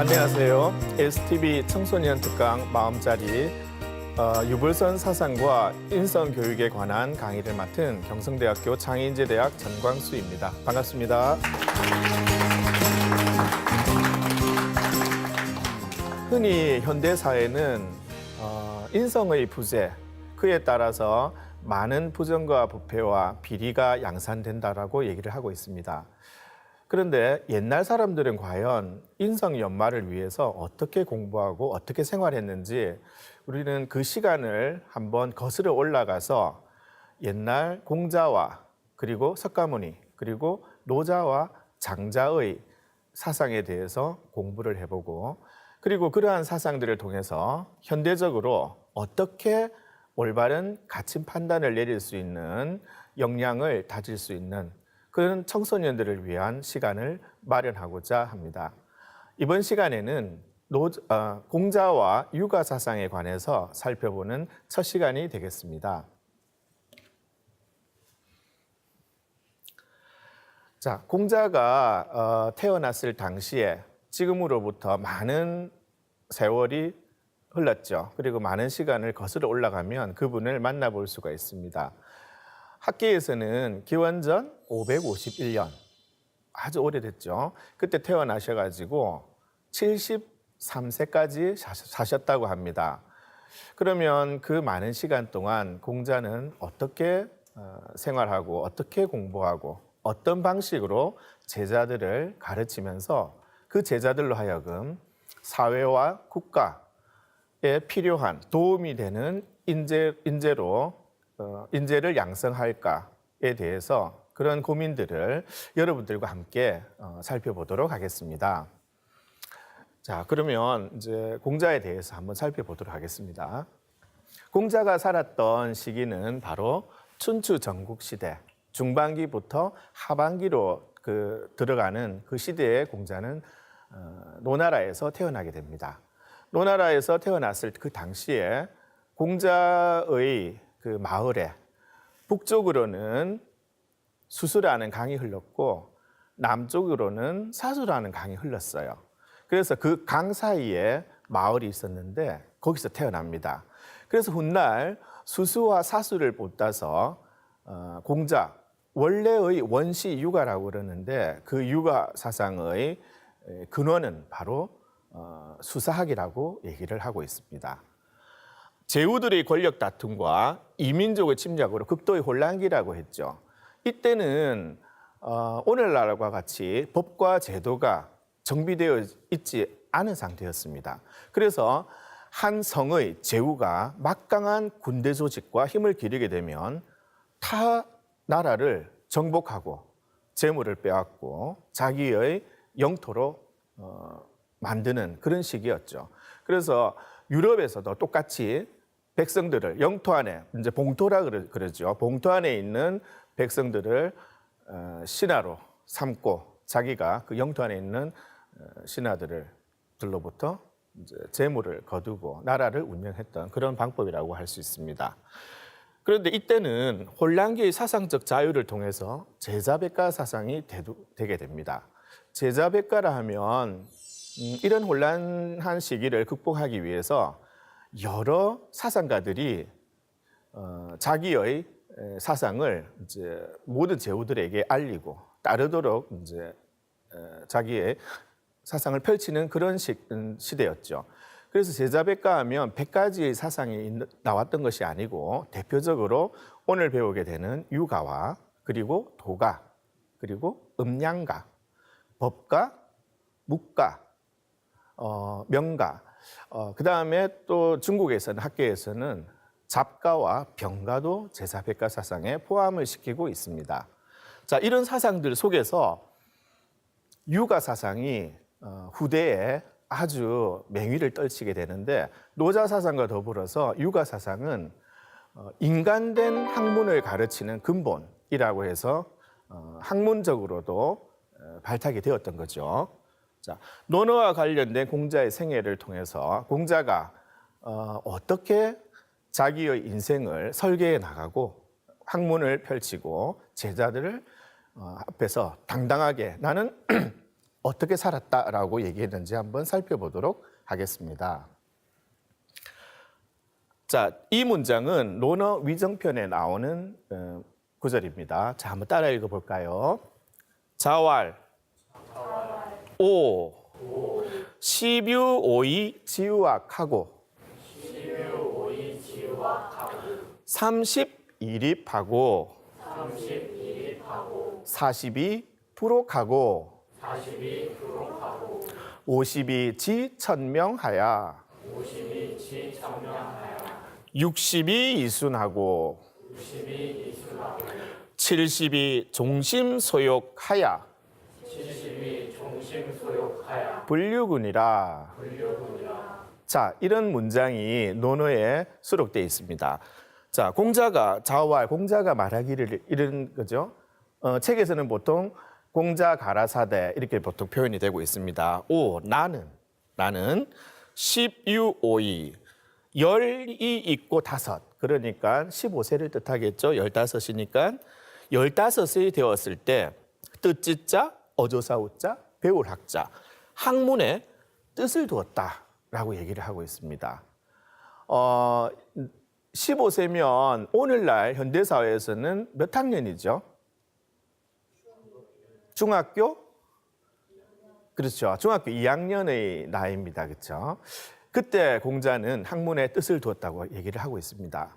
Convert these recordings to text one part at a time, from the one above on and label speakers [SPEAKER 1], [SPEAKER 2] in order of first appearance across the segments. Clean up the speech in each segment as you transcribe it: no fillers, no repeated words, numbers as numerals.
[SPEAKER 1] 안녕하세요. STV 청소년 특강 마음자리 유불선 사상과 인성교육에 관한 강의를 맡은 경성대학교 창의인재대학 전광수입니다. 반갑습니다. 흔히 현대사회는 인성의 부재, 그에 따라서 많은 부정과 부패와 비리가 양산된다라고 얘기를 하고 있습니다. 그런데 옛날 사람들은 과연 인성 연마를 위해서 어떻게 공부하고 어떻게 생활했는지 우리는 그 시간을 한번 거슬러 올라가서 옛날 공자와 그리고 석가모니 그리고 노자와 장자의 사상에 대해서 공부를 해보고 그리고 그러한 사상들을 통해서 현대적으로 어떻게 올바른 가치 판단을 내릴 수 있는 역량을 다질 수 있는 그런 청소년들을 위한 시간을 마련하고자 합니다. 이번 시간에는 공자와 육아 사상에 관해서 살펴보는 첫 시간이 되겠습니다. 자, 공자가 태어났을 당시에 지금으로부터 많은 세월이 흘렀죠. 그리고 많은 시간을 거슬러 올라가면 그분을 만나볼 수가 있습니다. 학계에서는 기원전 551년, 아주 오래됐죠. 그때 태어나셔가지고 73세까지 사셨다고 합니다. 그러면 그 많은 시간 동안 공자는 어떻게 생활하고 어떻게 공부하고 어떤 방식으로 제자들을 가르치면서 그 제자들로 하여금 사회와 국가에 필요한 도움이 되는 인재를 양성할까에 대해서 그런 고민들을 여러분들과 함께 살펴보도록 하겠습니다. 자, 그러면 이제 공자에 대해서 한번 살펴보도록 하겠습니다. 공자가 살았던 시기는 바로 춘추 전국 시대, 중반기부터 하반기로 들어가는 그 시대에 공자는 노나라에서 태어나게 됩니다. 노나라에서 태어났을 그 당시에 공자의 그 마을에 북쪽으로는 수수라는 강이 흘렀고 남쪽으로는 사수라는 강이 흘렀어요. 그래서 그 강 사이에 마을이 있었는데 거기서 태어납니다. 그래서 훗날 수수와 사수를 붙여서 공자, 원래의 원시 육아라고 그러는데 그 육아 사상의 근원은 바로 수사학이라고 얘기를 하고 있습니다. 제후들의 권력 다툼과 이민족의 침략으로 극도의 혼란기라고 했죠. 이때는 오늘날과 같이 법과 제도가 정비되어 있지 않은 상태였습니다. 그래서 한 성의 제후가 막강한 군대 조직과 힘을 기르게 되면 타 나라를 정복하고 재물을 빼앗고 자기의 영토로 만드는 그런 시기였죠. 그래서 유럽에서도 똑같이 백성들을 영토 안에, 이제 봉토라 그러죠. 봉토 안에 있는 백성들을 신하로 삼고 자기가 그 영토 안에 있는 신하들로부터 이제 재물을 거두고 나라를 운영했던 그런 방법이라고 할 수 있습니다. 그런데 이때는 혼란기의 사상적 자유를 통해서 제자백가 사상이 되게 됩니다. 제자백가라 하면 이런 혼란한 시기를 극복하기 위해서 여러 사상가들이 자기의 사상을 이제 모든 제후들에게 알리고 따르도록 이제 자기의 사상을 펼치는 그런 시대였죠. 그래서 제자백가 하면 100가지의 사상이 나왔던 것이 아니고 대표적으로 오늘 배우게 되는 유가와 그리고 도가 그리고 음양가, 법가, 묵가, 명가, 그 다음에 또 중국에서는 학계에서는 잡가와 병가도 제자백가 사상에 포함을 시키고 있습니다. 자, 이런 사상들 속에서 유가 사상이 후대에 아주 맹위를 떨치게 되는데 노자 사상과 더불어서 유가 사상은 인간된 학문을 가르치는 근본이라고 해서 학문적으로도 발탁이 되었던 거죠. 자, 논어와 관련된 공자의 생애를 통해서 공자가 어떻게 자기의 인생을 설계해 나가고 학문을 펼치고 제자들을 앞에서 당당하게 나는 어떻게 살았다라고 얘기했는지 한번 살펴보도록 하겠습니다. 자, 이 문장은 논어 위정편에 나오는 구절입니다. 자, 한번 따라 읽어볼까요? 자왈, 오, 시뷰오이 지우악하고, 30이립하고, 42 부록하고, 50이 지천명하야, 60이 이순하고, 70이 종심소욕하야, 불류군이라. 자, 이런 문장이 논어에 수록되어 있습니다. 자, 공자가 자왈, 공자가 말하기를 이런 거죠. 책에서는 보통 공자 가라사대 이렇게 보통 표현이 되고 있습니다. 오, 나는 10유5이 열이 있고 다섯, 그러니까 15세를 뜻하겠죠. 15이니까 15세 되었을 때 뜻지자, 어조사우자, 배울 학자, 학문에 뜻을 두었다라고 얘기를 하고 있습니다. 15세면 오늘날 현대사회에서는 몇 학년이죠? 중학교? 그렇죠. 중학교 2학년의 나이입니다. 그렇죠? 그때 공자는 학문에 뜻을 두었다고 얘기를 하고 있습니다.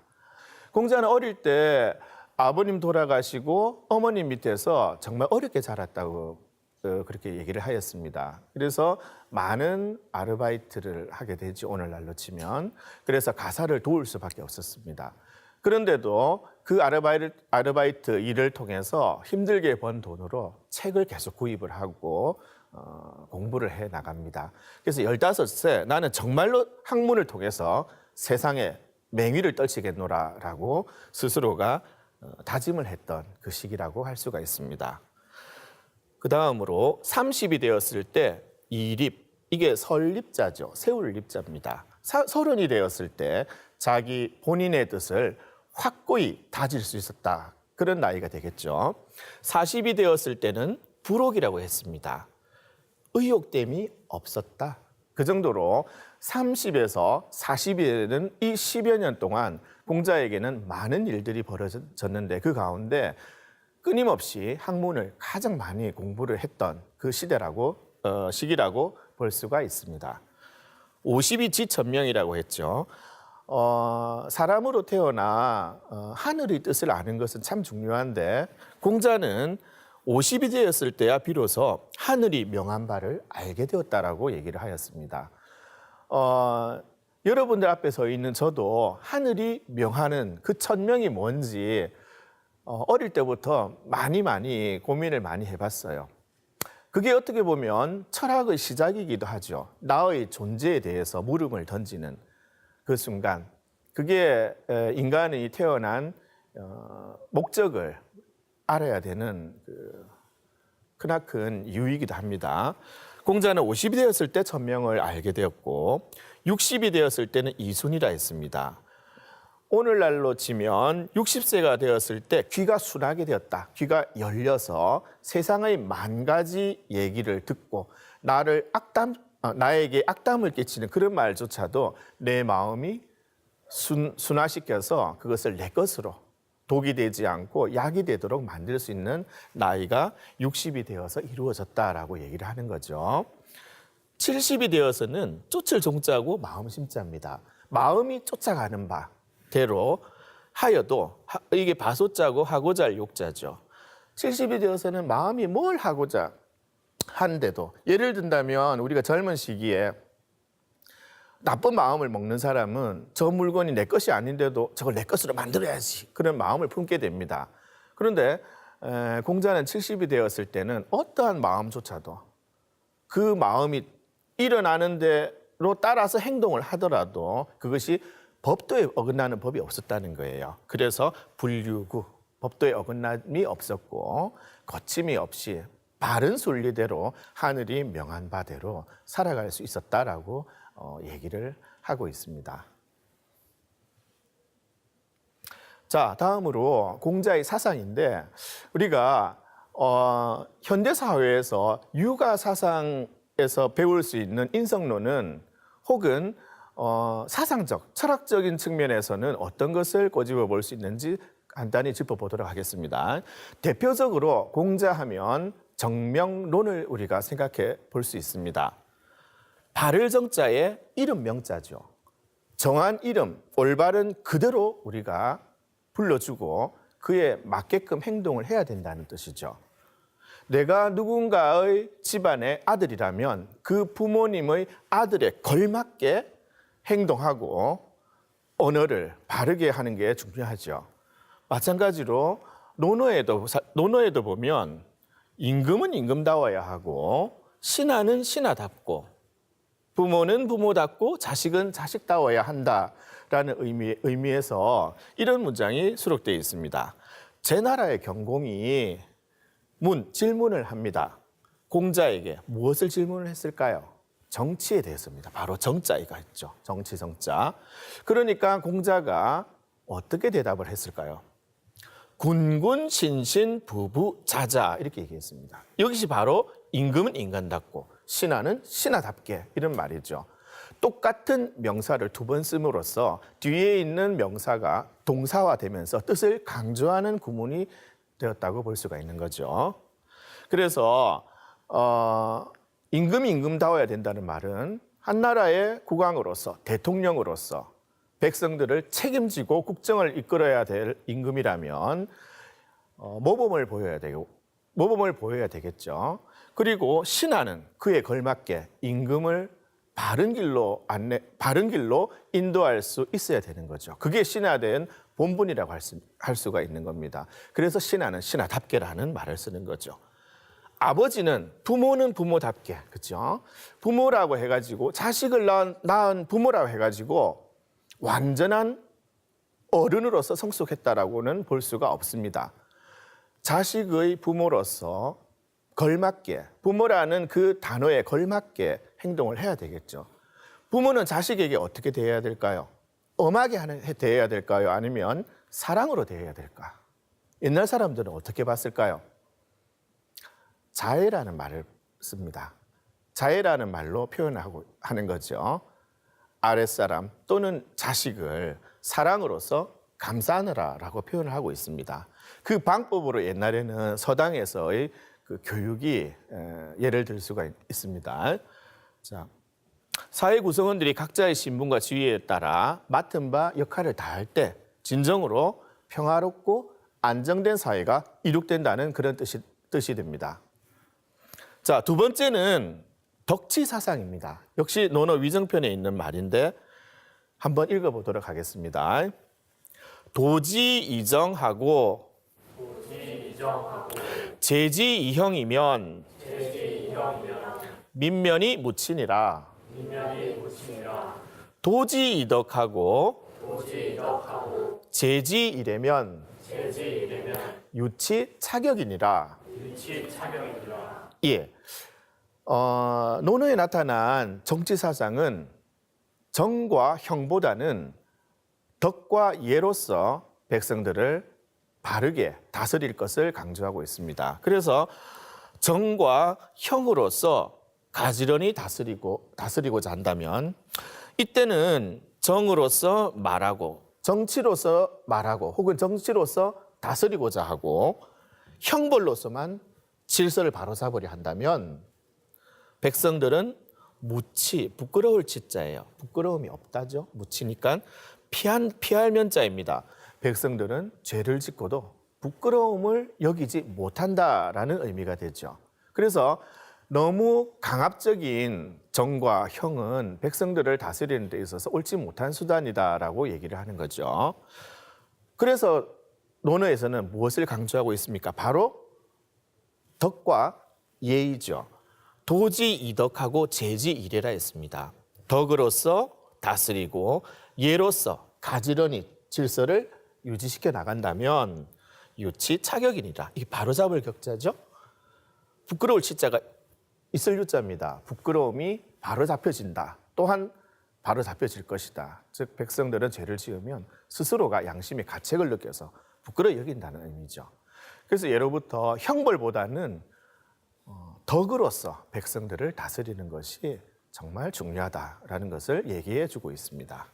[SPEAKER 1] 공자는 어릴 때 아버님 돌아가시고 어머님 밑에서 정말 어렵게 자랐다고 그렇게 얘기를 하였습니다. 그래서 많은 아르바이트를 하게 되지, 오늘날로 치면. 그래서 가사를 도울 수밖에 없었습니다. 그런데도 그 아르바이트 일을 통해서 힘들게 번 돈으로 책을 계속 구입을 하고 공부를 해 나갑니다. 그래서 15세 나는 정말로 학문을 통해서 세상에 맹위를 떨치겠노라라고 스스로가 다짐을 했던 그 시기라고 할 수가 있습니다. 그 다음으로 30이 되었을 때 이립, 이게 설립자죠. 세울 립자입니다. 30이 되었을 때 자기 본인의 뜻을 확고히 다질 수 있었다. 그런 나이가 되겠죠. 40이 되었을 때는 부록이라고 했습니다. 의욕됨이 없었다. 그 정도로 30에서 40에는 이 10여 년 동안 공자에게는 많은 일들이 벌어졌는데 그 가운데 끊임없이 학문을 가장 많이 공부를 했던 그 시기라고 볼 수가 있습니다. 50이 지천명이라고 했죠. 사람으로 태어나 하늘의 뜻을 아는 것은 참 중요한데 공자는 50이 되었을 때야 비로소 하늘이 명한 바를 알게 되었다라고 얘기를 하였습니다. 여러분들 앞에 서 있는 저도 하늘이 명하는 그 천명이 뭔지 어릴 때부터 많이 고민을 많이 해봤어요. 그게 어떻게 보면 철학의 시작이기도 하죠. 나의 존재에 대해서 물음을 던지는 그 순간, 그게 인간이 태어난 목적을 알아야 되는 크나큰 이유이기도 합니다. 공자는 50이 되었을 때 천명을 알게 되었고 60이 되었을 때는 이순이라 했습니다. 오늘날로 치면 60세가 되었을 때 귀가 순하게 되었다. 귀가 열려서 세상의 만 가지 얘기를 듣고 나에게 악담을 끼치는 그런 말조차도 내 마음이 순화시켜서 그것을 내 것으로 독이 되지 않고 약이 되도록 만들 수 있는 나이가 60이 되어서 이루어졌다라고 얘기를 하는 거죠. 70이 되어서는 쫓을 종자고 마음 심자입니다. 마음이 쫓아가는 바대로 하여도 이게 바소자고 하고자 할 욕자죠. 70이 되어서는 마음이 뭘 하고자 하는데도, 예를 든다면 우리가 젊은 시기에 나쁜 마음을 먹는 사람은 저 물건이 내 것이 아닌데도 저걸 내 것으로 만들어야지, 그런 마음을 품게 됩니다. 그런데 공자는 70이 되었을 때는 어떠한 마음조차도 그 마음이 일어나는 대로 따라서 행동을 하더라도 그것이 법도에 어긋나는 법이 없었다는 거예요. 그래서 불류구, 법도에 어긋남이 없었고 거침이 없이 바른 순리대로 하늘이 명한 바대로 살아갈 수 있었다라고 얘기를 하고 있습니다. 자, 다음으로 공자의 사상인데 우리가 현대 사회에서 육아 사상에서 배울 수 있는 인성론은 혹은 사상적, 철학적인 측면에서는 어떤 것을 꼬집어 볼 수 있는지 간단히 짚어보도록 하겠습니다. 대표적으로 공자하면 정명론을 우리가 생각해 볼 수 있습니다. 바를 정자에 이름 명자죠. 정한 이름, 올바른 그대로 우리가 불러주고 그에 맞게끔 행동을 해야 된다는 뜻이죠. 내가 누군가의 집안의 아들이라면 그 부모님의 아들에 걸맞게 행동하고 언어를 바르게 하는 게 중요하죠. 마찬가지로 논어에도 보면 임금은 임금다워야 하고 신하는 신하답고 부모는 부모답고 자식은 자식다워야 한다라는 의미에서 이런 문장이 수록되어 있습니다. 제 나라의 경공이 질문을 합니다. 공자에게 무엇을 질문을 했을까요? 정치에 대해서입니다. 바로 정자가 있죠. 정치 정자. 그러니까 공자가 어떻게 대답을 했을까요? 군군 신신 부부 자자 이렇게 얘기했습니다. 이것이 바로 임금은 인간답고 신하는 신하답게 이런 말이죠. 똑같은 명사를 두 번 씀으로써 뒤에 있는 명사가 동사화되면서 뜻을 강조하는 구문이 되었다고 볼 수가 있는 거죠. 그래서 임금이 임금다워야 된다는 말은 한 나라의 국왕으로서 대통령으로서 백성들을 책임지고 국정을 이끌어야 될 임금이라면 모범을 보여야 되겠죠. 그리고 신하는 그에 걸맞게 임금을 바른 길로 인도할 수 있어야 되는 거죠. 그게 신하된 본분이라고 할 수가 있는 겁니다. 그래서 신하는 신하답게라는 말을 쓰는 거죠. 부모는 부모답게, 그렇죠? 부모라고 해가지고 자식을 낳은 부모라고 해가지고 완전한 어른으로서 성숙했다라고는 볼 수가 없습니다. 자식의 부모로서 걸맞게, 부모라는 그 단어에 걸맞게 행동을 해야 되겠죠. 부모는 자식에게 어떻게 대해야 될까요? 엄하게 대해야 될까요? 아니면 사랑으로 대해야 될까? 옛날 사람들은 어떻게 봤을까요? 자애라는 말을 씁니다. 자애라는 말로 하는 거죠. 아랫사람 또는 자식을 사랑으로서 감싸느라라고 표현을 하고 있습니다. 그 방법으로 옛날에는 서당에서의 그 교육이 예를 들 수가 있습니다. 자, 사회 구성원들이 각자의 신분과 지위에 따라 맡은 바 역할을 다할 때 진정으로 평화롭고 안정된 사회가 이룩된다는 그런 뜻이 됩니다. 자, 두 번째는 덕치 사상입니다. 역시 논어 위정편에 있는 말인데 한번 읽어보도록 하겠습니다. 도지이정하고 제지이형이면 민면이 묻히니라. 도지이덕하고 제지이래면 유치 차격이니라. 예. 논어에 나타난 정치 사상은 정과 형보다는 덕과 예로서 백성들을 바르게 다스릴 것을 강조하고 있습니다. 그래서 정과 형으로서 가지런히 다스리고자 한다면 이때는 정으로서 말하고 정치로서 말하고 혹은 정치로서 다스리고자 하고 형벌로서만 질서를 바로잡으려 한다면 백성들은 부끄러울 치자예요. 부끄러움이 없다죠. 묻히니까 피할 면자입니다. 백성들은 죄를 짓고도 부끄러움을 여기지 못한다라는 의미가 되죠. 그래서 너무 강압적인 정과 형은 백성들을 다스리는 데 있어서 옳지 못한 수단이다라고 얘기를 하는 거죠. 그래서 논어에서는 무엇을 강조하고 있습니까? 바로 덕과 예의죠. 도지이덕하고 제지이래라 했습니다. 덕으로서 다스리고 예로서 가지런히 질서를 유지시켜 나간다면 유치 차격이니라. 이게 바로잡을 격자죠. 부끄러울 치자가 있을 유자입니다. 부끄러움이 바로 잡혀진다. 또한 바로 잡혀질 것이다. 즉 백성들은 죄를 지으면 스스로가 양심의 가책을 느껴서 부끄러워 여긴다는 의미죠. 그래서 예로부터 형벌보다는 덕으로서 백성들을 다스리는 것이 정말 중요하다라는 것을 얘기해 주고 있습니다.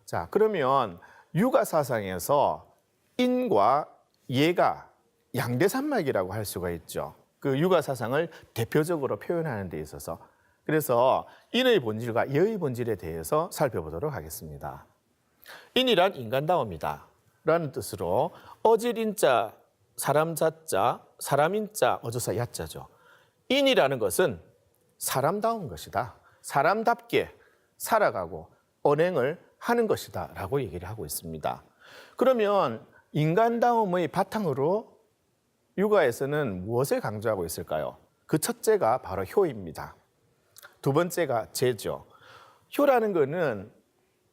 [SPEAKER 1] 자, 그러면 육아 사상에서 인과 예가 양대산맥이라고 할 수가 있죠. 그 육아 사상을 대표적으로 표현하는 데 있어서 그래서 인의 본질과 예의 본질에 대해서 살펴보도록 하겠습니다. 인이란 인간다움이다 라는 뜻으로 어질 인자, 사람 자자, 사람 인자, 어조사 야자죠. 인이라는 것은 사람다운 것이다. 사람답게 살아가고 언행을 하는 것이다 라고 얘기를 하고 있습니다. 그러면 인간다움의 바탕으로 육아에서는 무엇을 강조하고 있을까요? 그 첫째가 바로 효입니다. 두 번째가 제죠. 효라는 것은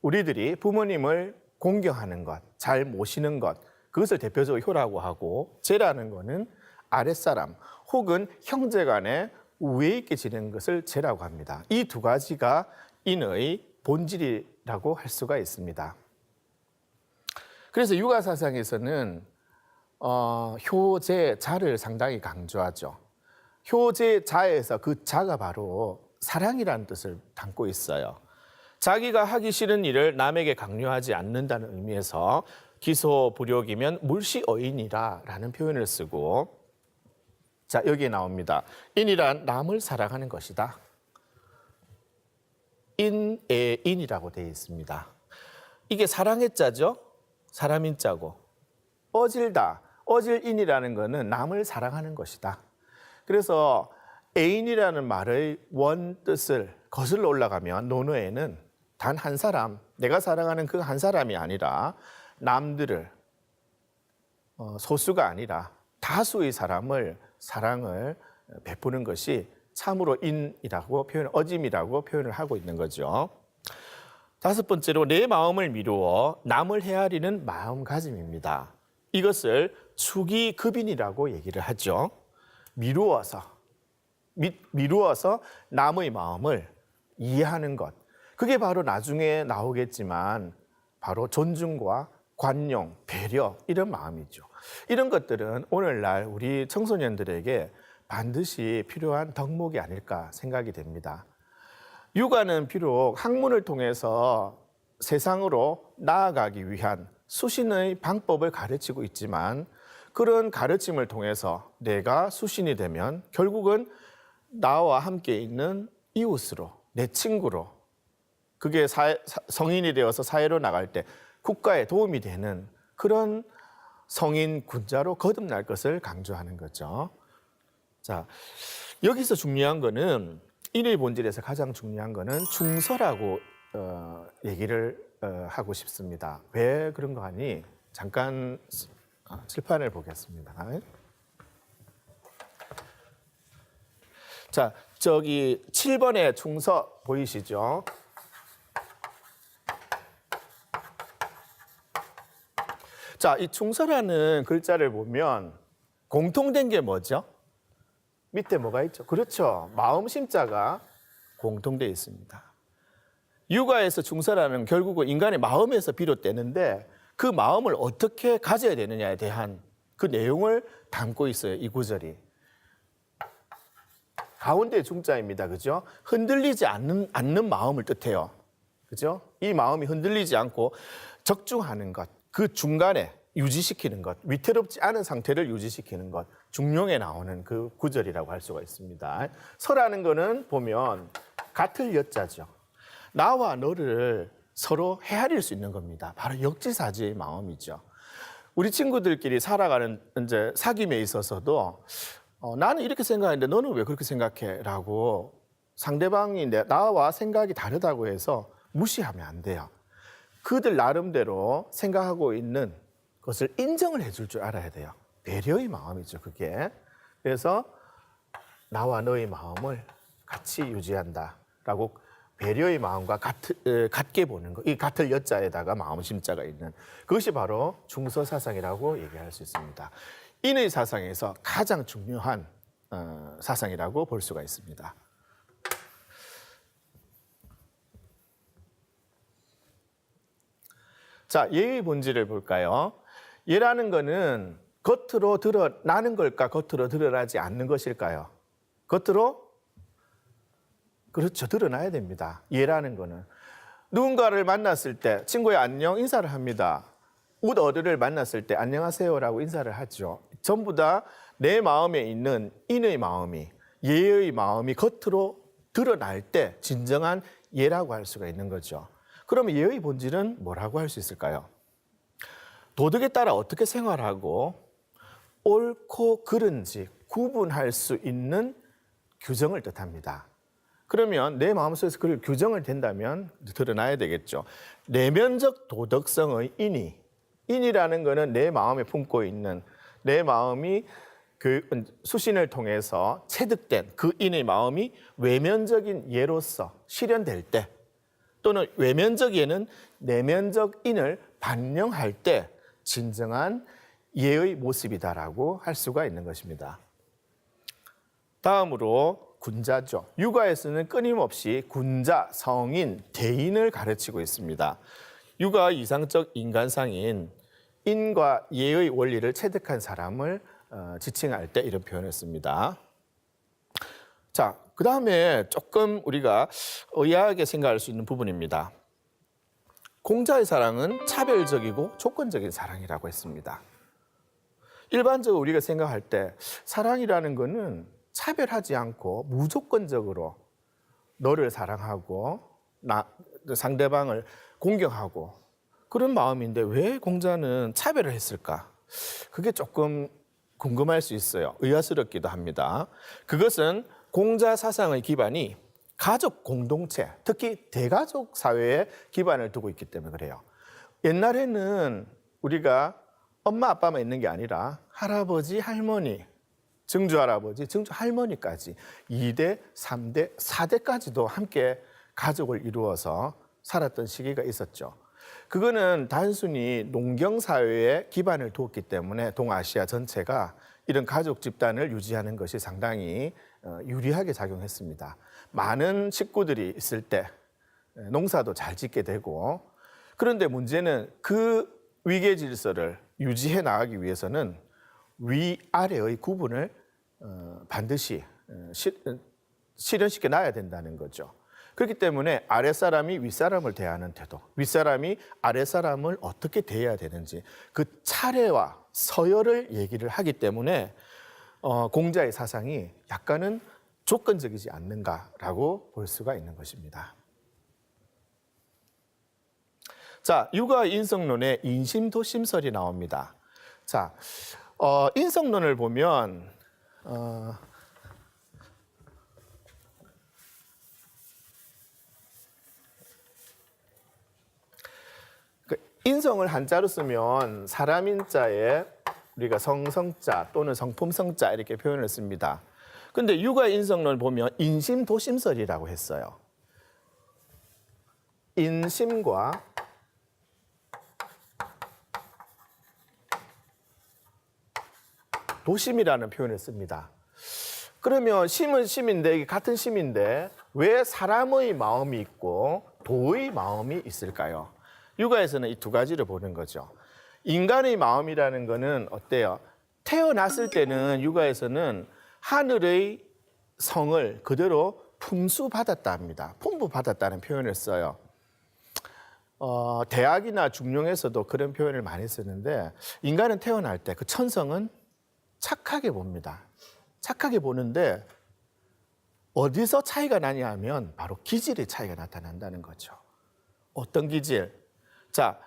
[SPEAKER 1] 우리들이 부모님을 공경하는 것, 잘 모시는 것, 그것을 대표적으로 효라고 하고, 제라는 것은 아랫사람 혹은 형제 간에 우애 있게 지내는 것을 제라고 합니다. 이 두 가지가 인의 본질이라고 할 수가 있습니다. 그래서 육아 사상에서는 효제, 자를 상당히 강조하죠. 효제, 자에서 그 자가 바로 사랑이라는 뜻을 담고 있어요. 자기가 하기 싫은 일을 남에게 강요하지 않는다는 의미에서 기소불욕이면 물시어인이라 라는 표현을 쓰고, 자, 여기에 나옵니다. 인이란 남을 사랑하는 것이다. 인의 인이라고 되어 있습니다. 이게 사랑의 자죠. 사람인 자고. 어질다. 어질인이라는 것은 남을 사랑하는 것이다. 그래서 애인이라는 말의 원 뜻을 거슬러 올라가면 논어에는 단 한 사람, 내가 사랑하는 그 한 사람이 아니라 남들을, 소수가 아니라 다수의 사랑을 베푸는 것이 참으로 인이라고 어짐이라고 표현을 하고 있는 거죠. 다섯 번째로 내 마음을 미루어 남을 헤아리는 마음가짐입니다. 이것을 추기급인이라고 얘기를 하죠. 미루어서 남의 마음을 이해하는 것. 그게 바로 나중에 나오겠지만 바로 존중과 관용, 배려 이런 마음이죠. 이런 것들은 오늘날 우리 청소년들에게 반드시 필요한 덕목이 아닐까 생각이 됩니다. 육아는 비록 학문을 통해서 세상으로 나아가기 위한 수신의 방법을 가르치고 있지만 그런 가르침을 통해서 내가 수신이 되면 결국은 나와 함께 있는 이웃으로, 내 친구로, 그게 성인이 되어서 사회로 나갈 때 국가에 도움이 되는 그런 성인 군자로 거듭날 것을 강조하는 거죠. 자, 여기서 중요한 거는 인의 본질에서 가장 중요한 거는 중서라고 얘기를 하고 싶습니다. 왜 그런 거 하니? 잠깐 칠판을 보겠습니다. 자, 저기 7번에 중서 보이시죠? 자, 이 중서라는 글자를 보면 공통된 게 뭐죠? 밑에 뭐가 있죠? 그렇죠. 마음 심자가 공통되어 있습니다. 육아에서 중서라는 결국은 인간의 마음에서 비롯되는데 그 마음을 어떻게 가져야 되느냐에 대한 그 내용을 담고 있어요. 이 구절이. 가운데 중자입니다. 그죠? 흔들리지 않는 마음을 뜻해요. 그죠? 이 마음이 흔들리지 않고 적중하는 것, 그 중간에 유지시키는 것, 위태롭지 않은 상태를 유지시키는 것, 중용에 나오는 그 구절이라고 할 수가 있습니다. 서라는 거는 보면 같을 여자죠. 나와 너를 서로 헤아릴 수 있는 겁니다. 바로 역지사지의 마음이죠. 우리 친구들끼리 살아가는 이제 사귐에 있어서도 나는 이렇게 생각하는데 너는 왜 그렇게 생각해? 라고 상대방이 나와 생각이 다르다고 해서 무시하면 안 돼요. 그들 나름대로 생각하고 있는 것을 인정을 해줄 줄 알아야 돼요. 배려의 마음이죠, 그게. 그래서 나와 너의 마음을 같이 유지한다라고 배려의 마음과 같게 보는 것, 이 같을 여자에다가 마음 심자가 있는 그것이 바로 중서 사상이라고 얘기할 수 있습니다. 인의 사상에서 가장 중요한 사상이라고 볼 수가 있습니다. 자, 예의 본질을 볼까요? 예라는 거는 겉으로 드러나는 걸까, 겉으로 드러나지 않는 것일까요? 겉으로? 그렇죠. 드러나야 됩니다. 예라는 거는. 누군가를 만났을 때 친구야 안녕 인사를 합니다. 웃어들을 만났을 때 안녕하세요라고 인사를 하죠. 전부 다 내 마음에 있는 인의 마음이, 예의 마음이 겉으로 드러날 때 진정한 예라고 할 수가 있는 거죠. 그러면 예의 본질은 뭐라고 할 수 있을까요? 도덕에 따라 어떻게 생활하고 옳고 그른지 구분할 수 있는 규정을 뜻합니다. 그러면 내 마음속에서 그걸 규정을 된다면 드러나야 되겠죠. 내면적 도덕성의 인이라는 것은 내 마음에 품고 있는, 내 마음이 그 수신을 통해서 체득된 그 인의 마음이 외면적인 예로서 실현될 때, 또는 외면적 예는 내면적 인을 반영할 때 진정한 예의 모습이다라고 할 수가 있는 것입니다. 다음으로 군자죠. 육아에서는 끊임없이 군자, 성인, 대인을 가르치고 있습니다. 육아 이상적 인간상인 인과 예의 원리를 체득한 사람을 지칭할 때 이런 표현을 씁니다. 자, 그 다음에 조금 우리가 의아하게 생각할 수 있는 부분입니다. 공자의 사랑은 차별적이고 조건적인 사랑이라고 했습니다. 일반적으로 우리가 생각할 때 사랑이라는 것은 차별하지 않고 무조건적으로 너를 사랑하고 상대방을 공경하고 그런 마음인데 왜 공자는 차별을 했을까? 그게 조금 궁금할 수 있어요. 의아스럽기도 합니다. 그것은 공자 사상의 기반이 가족 공동체, 특히 대가족 사회에 기반을 두고 있기 때문에 그래요. 옛날에는 우리가 엄마 아빠만 있는 게 아니라 할아버지, 할머니, 증조 할아버지, 증조 할머니까지 2대, 3대, 4대까지도 함께 가족을 이루어서 살았던 시기가 있었죠. 그거는 단순히 농경 사회에 기반을 두었기 때문에 동아시아 전체가 이런 가족 집단을 유지하는 것이 상당히 유리하게 작용했습니다. 많은 식구들이 있을 때 농사도 잘 짓게 되고, 그런데 문제는 그 위계 질서를 유지해 나가기 위해서는 위아래의 구분을 반드시 실현시켜 놔야 된다는 거죠. 그렇기 때문에 아랫사람이 윗사람을 대하는 태도, 윗사람이 아랫사람을 어떻게 대해야 되는지 그 차례와 서열을 얘기를 하기 때문에 공자의 사상이 약간은 조건적이지 않는가라고 볼 수가 있는 것입니다. 자, 육아 인성론에 인심도심설이 나옵니다. 자, 인성론을 보면 인성을 한자로 쓰면 사람 인자에 우리가 성성자 또는 성품성자 이렇게 표현을 씁니다. 근데 육아 인성론을 보면 인심도심설이라고 했어요. 인심과 도심이라는 표현을 씁니다. 그러면 심은 심인데, 같은 심인데 왜 사람의 마음이 있고 도의 마음이 있을까요? 육아에서는 이 두 가지를 보는 거죠. 인간의 마음이라는 거는 어때요? 태어났을 때는 육아에서는 하늘의 성을 그대로 품수받았다 합니다. 풍부받았다는 표현을 써요. 대학이나 중용에서도 그런 표현을 많이 쓰는데, 인간은 태어날 때 그 천성은 착하게 봅니다. 착하게 보는데 어디서 차이가 나냐 하면 바로 기질의 차이가 나타난다는 거죠. 어떤 기질? 자,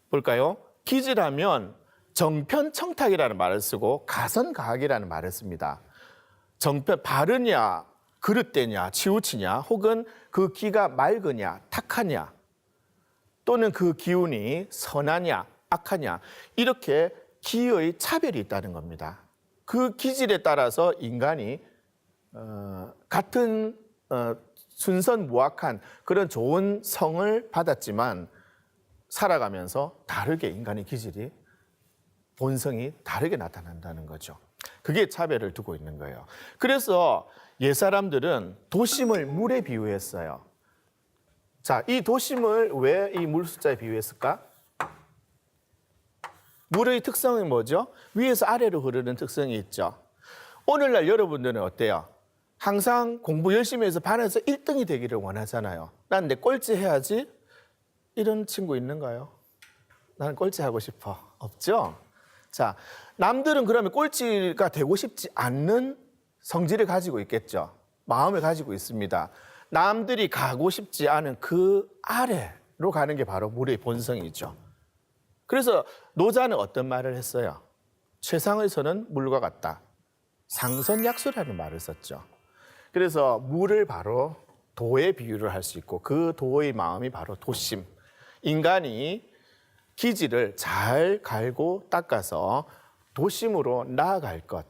[SPEAKER 1] 볼까요? 기질하면 정편청탁이라는 말을 쓰고 가선가학이라는 말을 씁니다. 정편, 바르냐, 그릇되냐, 치우치냐, 혹은 그 기가 맑으냐, 탁하냐, 또는 그 기운이 선하냐, 악하냐, 이렇게 기의 차별이 있다는 겁니다. 그 기질에 따라서 인간이 같은 순선무악한 그런 좋은 성을 받았지만 살아가면서 다르게 인간의 기질이, 본성이 다르게 나타난다는 거죠. 그게 차별을 두고 있는 거예요. 그래서 옛사람들은 도심을 물에 비유했어요. 자, 이 도심을 왜 이 물 숫자에 비유했을까? 물의 특성이 뭐죠? 위에서 아래로 흐르는 특성이 있죠. 오늘날 여러분들은 어때요? 항상 공부 열심히 해서 반에서 1등이 되기를 원하잖아요. 난 내 꼴찌 해야지. 이런 친구 있는가요? 나는 꼴찌 하고 싶어. 없죠? 자, 남들은 그러면 꼴찌가 되고 싶지 않는 성질을 가지고 있겠죠. 마음을 가지고 있습니다. 남들이 가고 싶지 않은 그 아래로 가는 게 바로 물의 본성이죠. 그래서 노자는 어떤 말을 했어요? 최상의 선은 물과 같다. 상선약수라는 말을 썼죠. 그래서 물을 바로 도에 비유를 할 수 있고 그 도의 마음이 바로 도심. 인간이 기지를 잘 갈고 닦아서 도심으로 나아갈 것.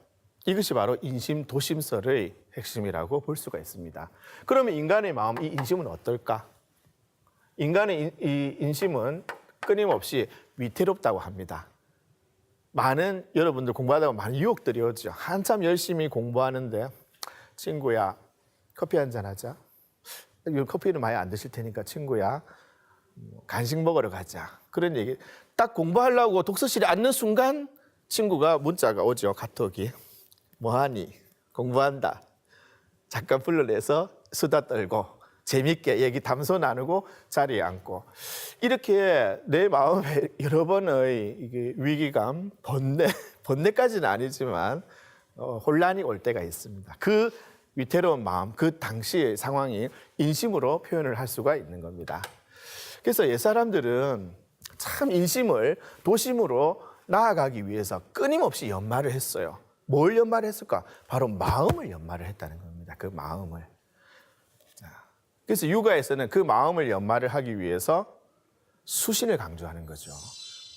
[SPEAKER 1] 이것이 바로 인심도심설의 핵심이라고 볼 수가 있습니다. 그러면 인간의 마음, 이 인심은 어떨까? 인간의 이 인심은 끊임없이 위태롭다고 합니다. 많은 여러분들 공부하다 보면 많은 유혹들이 오죠. 한참 열심히 공부하는데 친구야 커피 한잔 하자. 커피는 많이 안 드실 테니까 친구야 간식 먹으러 가자. 그런 얘기. 딱 공부하려고 독서실에 앉는 순간 친구가 문자가 오죠. 카톡이. 뭐하니? 공부한다. 잠깐 불러내서 수다 떨고 재밌게 얘기 담소 나누고 자리에 앉고 이렇게 내 마음에 여러 번의 이게 위기감, 번뇌까지는 아니지만 혼란이 올 때가 있습니다. 그 위태로운 마음, 그 당시의 상황이 인심으로 표현을 할 수가 있는 겁니다. 그래서 옛사람들은 참 인심을 도심으로 나아가기 위해서 끊임없이 연마를 했어요. 뭘 연마를 했을까? 바로 마음을 연마를 했다는 겁니다. 그 마음을. 그래서 육아에서는 그 마음을 연마를 하기 위해서 수신을 강조하는 거죠.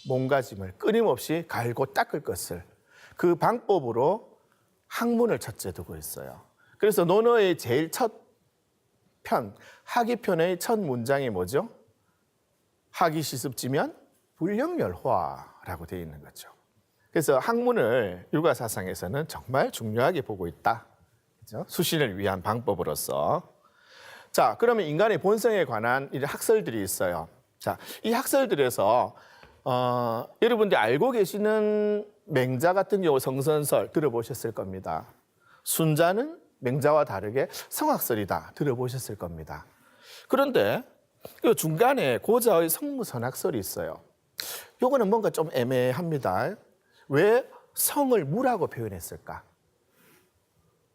[SPEAKER 1] 몸가짐을 끊임없이 갈고 닦을 것을. 그 방법으로 학문을 첫째 두고 있어요. 그래서 논어의 제일 첫 편, 하기편의 첫 문장이 뭐죠? 하기 시습지면 불령멸화라고 되어 있는 거죠. 그래서 학문을 육아사상에서는 정말 중요하게 보고 있다. 그렇죠? 수신을 위한 방법으로서. 자, 그러면 인간의 본성에 관한 이런 학설들이 있어요. 자, 이 학설들에서 여러분들이 알고 계시는 맹자 같은 경우 성선설 들어보셨을 겁니다. 순자는 맹자와 다르게 성학설이다 들어보셨을 겁니다. 그런데 이 중간에 고자의 성무선학설이 있어요. 요거는 뭔가 좀 애매합니다. 왜 성을 무라고 표현했을까?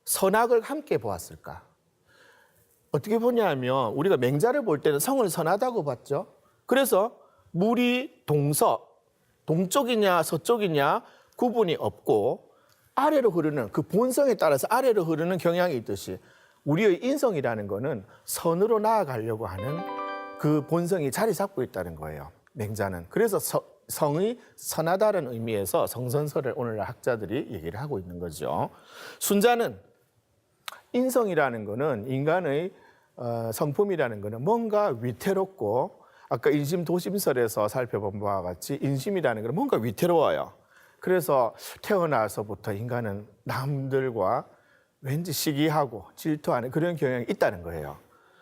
[SPEAKER 1] 선악을 함께 보았을까? 어떻게 보냐면 우리가 맹자를 볼 때는 성을 선하다고 봤죠. 그래서 물이 동쪽이냐 서쪽이냐 구분이 없고 아래로 흐르는 그 본성에 따라서 아래로 흐르는 경향이 있듯이 우리의 인성이라는 거는 선으로 나아가려고 하는 그 본성이 자리 잡고 있다는 거예요. 맹자는. 그래서 성이 선하다는 의미에서 성선설을 오늘날 학자들이 얘기를 하고 있는 거죠. 순자는 인성이라는 거는 인간의 성품이라는 거는 뭔가 위태롭고 아까 인심도심설에서 살펴본 바와 같이 인심이라는 건 뭔가 위태로워요. 그래서 태어나서부터 인간은 남들과 왠지 시기하고 질투하는 그런 경향이 있다는 거예요.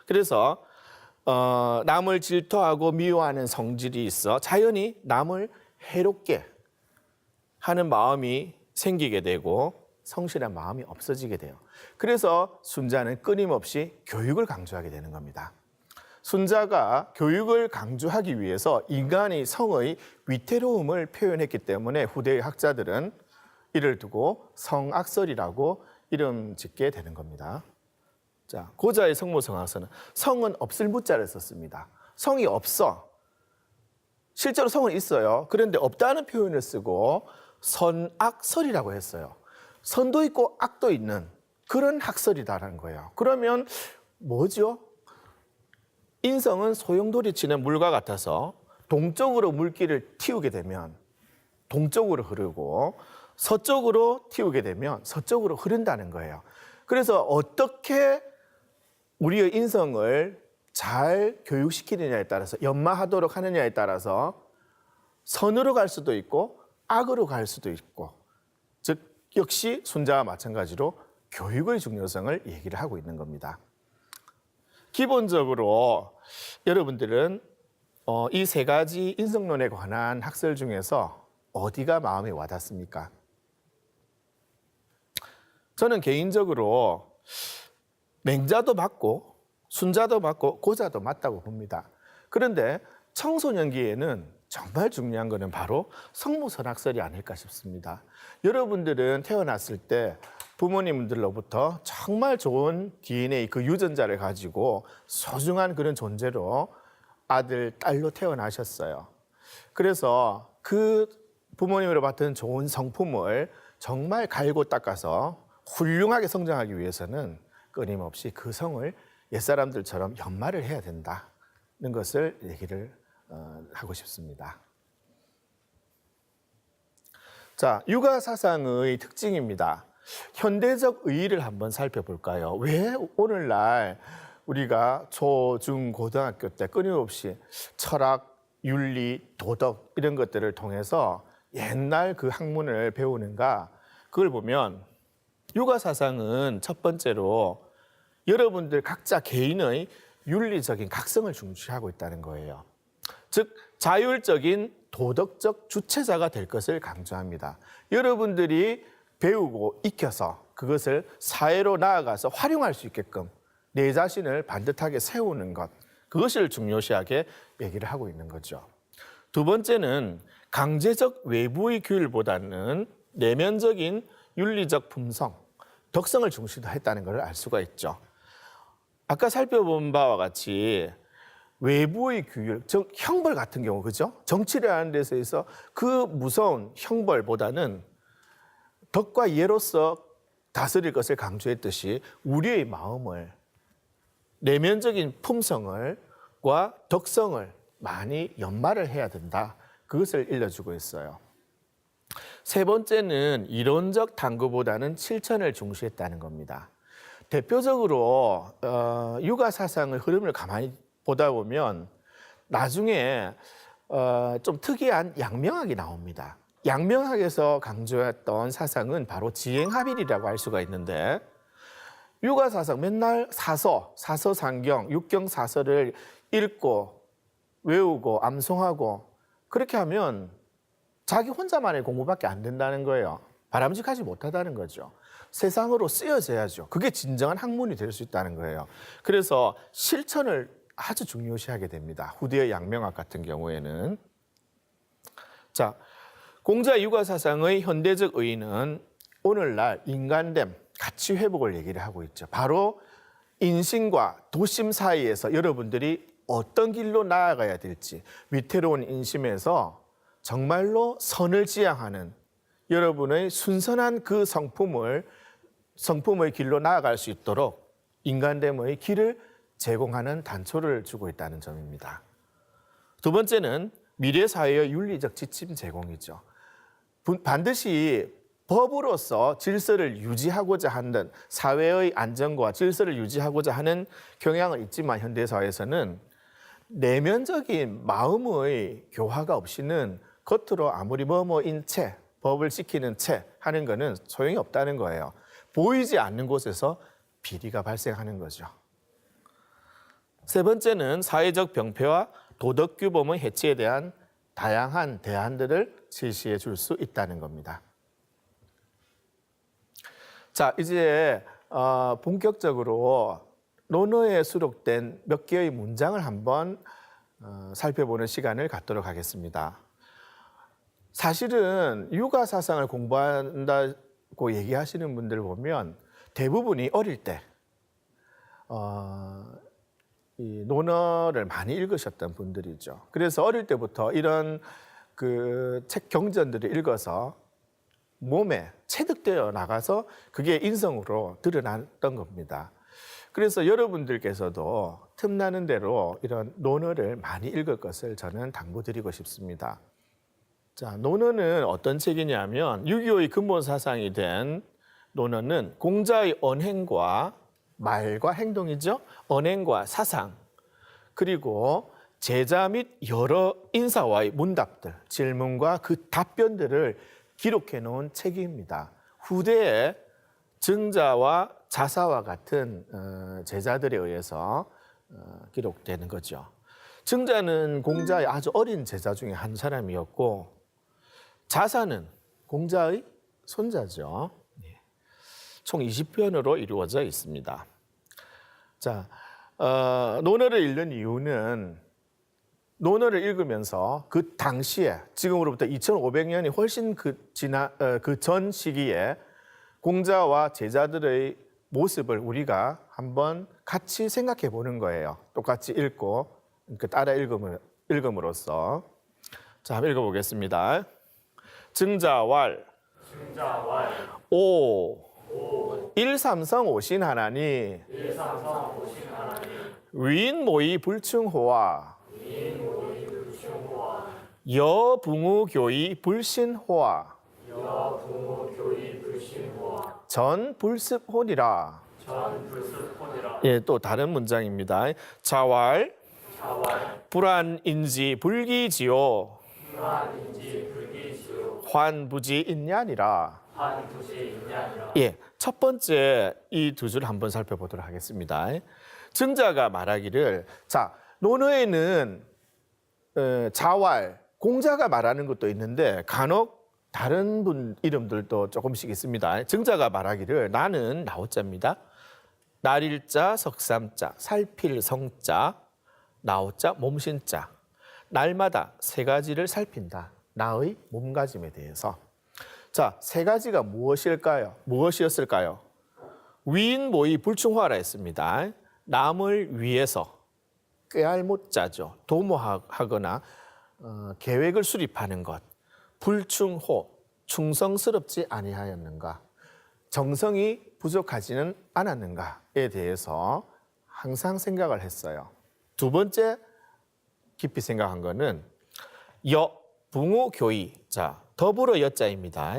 [SPEAKER 1] 그래서 남을 질투하고 미워하는 성질이 있어 자연히 남을 해롭게 하는 마음이 생기게 되고 성실한 마음이 없어지게 돼요. 그래서 순자는 끊임없이 교육을 강조하게 되는 겁니다. 순자가 교육을 강조하기 위해서 인간의 성의 위태로움을 표현했기 때문에 후대의 학자들은 이를 두고 성악설이라고 이름 짓게 되는 겁니다. 자, 고자의 성무성학설은 성은 없을 무자를 썼습니다. 성이 없어. 실제로 성은 있어요. 그런데 없다는 표현을 쓰고 선악설이라고 했어요. 선도 있고 악도 있는 그런 학설이다라는 거예요. 그러면 뭐죠? 인성은 소용돌이 치는 물과 같아서 동쪽으로 물길을 틔우게 되면 동쪽으로 흐르고 서쪽으로 틔우게 되면 서쪽으로 흐른다는 거예요. 그래서 어떻게 우리의 인성을 잘 교육시키느냐에 따라서 연마하도록 하느냐에 따라서 선으로 갈 수도 있고 악으로 갈 수도 있고 즉 역시 순자와 마찬가지로 교육의 중요성을 얘기를 하고 있는 겁니다. 기본적으로 여러분들은 이 세 가지 인성론에 관한 학설 중에서 어디가 마음에 와닿습니까? 저는 개인적으로 맹자도 맞고 순자도 맞고 고자도 맞다고 봅니다. 그런데 청소년기에는 정말 중요한 것은 바로 성모선악설이 아닐까 싶습니다. 여러분들은 태어났을 때 부모님들로부터 정말 좋은 DNA 그 유전자를 가지고 소중한 그런 존재로 아들, 딸로 태어나셨어요. 그래서 그 부모님으로 받은 좋은 성품을 정말 갈고 닦아서 훌륭하게 성장하기 위해서는 끊임없이 그 성을 옛사람들처럼 연마를 해야 된다는 것을 얘기를 하고 싶습니다. 자, 육아 사상의 특징입니다. 현대적 의의를 한번 살펴볼까요? 왜 오늘날 우리가 초, 중, 고등학교 때 끊임없이 철학, 윤리, 도덕 이런 것들을 통해서 옛날 그 학문을 배우는가? 그걸 보면 육아 사상은 첫 번째로 여러분들 각자 개인의 윤리적인 각성을 중시하고 있다는 거예요. 즉 자율적인 도덕적 주체자가 될 것을 강조합니다. 여러분들이 배우고 익혀서 그것을 사회로 나아가서 활용할 수 있게끔 내 자신을 반듯하게 세우는 것, 그것을 중요시하게 얘기를 하고 있는 거죠. 두 번째는 강제적 외부의 규율보다는 내면적인 윤리적 품성, 덕성을 중시했다는 것을 알 수가 있죠. 아까 살펴본 바와 같이 외부의 규율, 즉 형벌 같은 경우, 그죠? 정치를 하는 데서 있어 그 무서운 형벌보다는 덕과 예로서 다스릴 것을 강조했듯이 우리의 마음을, 내면적인 품성과 덕성을 많이 연마를 해야 된다. 그것을 일러주고 있어요. 세 번째는 이론적 탐구보다는 실천을 중시했다는 겁니다. 대표적으로 육아 사상의 흐름을 가만히 보다 보면 나중에 좀 특이한 양명학이 나옵니다. 양명학에서 강조했던 사상은 바로 지행합일이라고 할 수가 있는데 육아 사상 맨날 사서상경, 육경사서를 읽고 외우고 암송하고 그렇게 하면 자기 혼자만의 공부밖에 안 된다는 거예요. 바람직하지 못하다는 거죠. 세상으로 쓰여져야죠. 그게 진정한 학문이 될 수 있다는 거예요. 그래서 실천을 아주 중요시하게 됩니다. 후대의 양명학 같은 경우에는. 자, 공자 육아 사상의 현대적 의의는 오늘날 인간됨, 가치 회복을 얘기를 하고 있죠. 바로 인심과 도심 사이에서 여러분들이 어떤 길로 나아가야 될지, 위태로운 인심에서 정말로 선을 지향하는 여러분의 순선한 그 성품의 길로 나아갈 수 있도록 인간됨의 길을 제공하는 단초를 주고 있다는 점입니다. 두 번째는 미래 사회의 윤리적 지침 제공이죠. 반드시 법으로서 질서를 유지하고자 하는 사회의 안정과 질서를 유지하고자 하는 경향은 있지만 현대사회에서는 내면적인 마음의 교화가 없이는 겉으로 아무리 뭐뭐인 채, 법을 지키는 채 하는 것은 소용이 없다는 거예요. 보이지 않는 곳에서 비리가 발생하는 거죠. 세 번째는 사회적 병폐와 도덕 규범의 해치에 대한 다양한 대안들을 제시해 줄 수 있다는 겁니다. 자, 이제 본격적으로 논어에 수록된 몇 개의 문장을 한번 살펴보는 시간을 갖도록 하겠습니다. 사실은 육아 사상을 공부한다고 얘기하시는 분들을 보면 대부분이 어릴 때 이 논어를 많이 읽으셨던 분들이죠. 그래서 어릴 때부터 이런 그 책 경전들을 읽어서 몸에 체득되어 나가서 그게 인성으로 드러났던 겁니다. 그래서 여러분들께서도 틈나는 대로 이런 논어를 많이 읽을 것을 저는 당부드리고 싶습니다. 자, 논어는 어떤 책이냐면 6.25의 근본 사상이 된 논어는 공자의 언행과 말과 행동이죠. 언행과 사상, 그리고 제자 및 여러 인사와의 문답들, 질문과 그 답변들을 기록해 놓은 책입니다. 후대에 증자와 자사와 같은 제자들에 의해서 기록되는 거죠. 증자는 공자의 아주 어린 제자 중에 한 사람이었고 자사는 공자의 손자죠. 총 20편으로 이루어져 있습니다. 자, 논어를 읽는 이유는 논어를 읽으면서 그 당시에 지금으로부터 2500년이 훨씬 그 전 시기에 공자와 제자들의 모습을 우리가 한번 같이 생각해 보는 거예요. 똑같이 읽고 따라 읽음으로써. 자, 한번 읽어보겠습니다. 증자왈 오 일삼성 오신하나니 위인모의 불충호와 여붕우교의 불신호와 전불습혼이라. 예, 또 다른 문장입니다. 자왈 불안인지 불기지요 환부지인냐니라. 예, 첫 번째 이 두 줄 한번 살펴보도록 하겠습니다. 증자가 말하기를, 자, 논어에는 자왈, 공자가 말하는 것도 있는데 간혹 다른 분 이름들도 조금씩 있습니다. 증자가 말하기를 나는 나오자입니다. 날일자, 석삼자, 살필 성자, 나오자, 몸신자. 날마다 세 가지를 살핀다. 나의 몸가짐에 대해서. 자, 세 가지가 무엇이었을까요? 위인모의 불충화라 했습니다. 남을 위해서 꾀알못자죠. 도모하거나 계획을 수립하는 것. 불충호, 충성스럽지 아니하였는가. 정성이 부족하지는 않았는가에 대해서 항상 생각을 했어요. 두 번째 깊이 생각한 거는 붕우교의. 자, 더불어 여자입니다.